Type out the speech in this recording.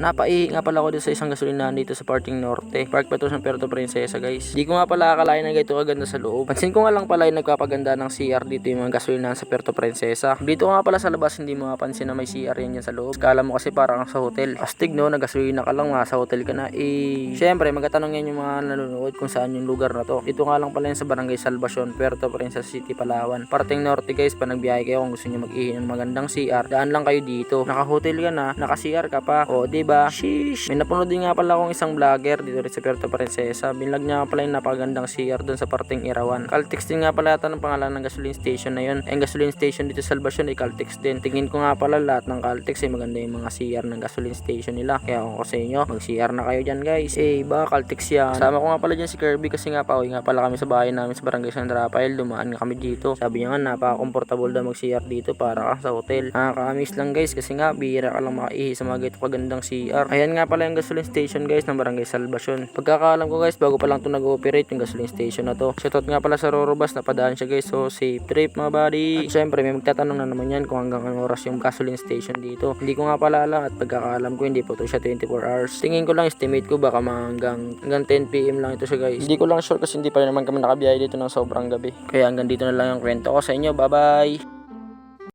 napaihi nga pala ako dito sa isang gasolinahan dito sa Parting Norte. Park pa to sa Puerto Princesa guys. Di ko nga pala akalain na ganito kaganda sa loob. Pansin ko nga lang pala yung nagpapaganda ng CR dito yung mga gasolinahan sa Puerto Princesa. Dito nga pala sa labas hindi mo mapansin na may CR yan sa loob. Kala mo kasi parang sa hotel. Astig no, nagasolina ka lang, sa hotel ka na. Syempre magtatanong yan yung mga nanonood kung saan yung lugar na to. Dito nga lang pala yan sa Barangay Salvacion, Puerto Princesa City, Palawan. Parting Norte guys, pa nagbiyahe kayo kung gusto niyo mag-ihi ng magandang CR, daan lang kayo dito. Naka-hotel ka na, naka-CR ka pa. O, diba? Sheesh. May napanood din nga pala akong isang vlogger dito rin sa Puerto Princesa. Binlog niya nga pala yung napagandang CR doon sa Parting Irawan. Caltex din nga pala yata ng pangalan ng gasoline station na yun. Ang gasoline station dito sa Salvacion ay Caltex din. Tingin ko nga pala lahat ng Caltex ay maganda yung mga CR ng gasoline station nila. Kaya kung ko sa inyo, mag-CR na kayo dyan guys. Ba, Caltex yan. Kasama ko nga pala dyan si Kirby kasi nga pauwi nga pala kami sa bahay namin sa Barangay San Rafael. Dumaan nga kami dito. Sabi niya nga napaka-comfortable daw mag-CR dito para ka sa hotel. Nakakamiss lang guys kasi nga bihira ka lang makaihi sa mga ganito kagandang CR. Ayan nga pala yung gasoline station guys ng Barangay Salvacion. Pagkakaalam ko guys, bago pa lang ito nag-ooperate yung gasoline station na to. Shoutout nga pala sa Rorobas, napadaan siya guys. So safe trip mga buddy. At syempre may magtatanong na naman yan kung hanggang anong oras yung gasoline station dito. Hindi ko nga pala alam at pagkakaalam ko hindi po ito siya 24 hours. Tingin ko lang, estimate ko baka hanggang 10 PM lang ito siya guys. Hindi ko lang sure kasi hindi pa rin naman kami nakabiyahe dito ng sobrang gabi. Kaya hanggang dito na lang yung kwento ko sa inyo. Bye bye!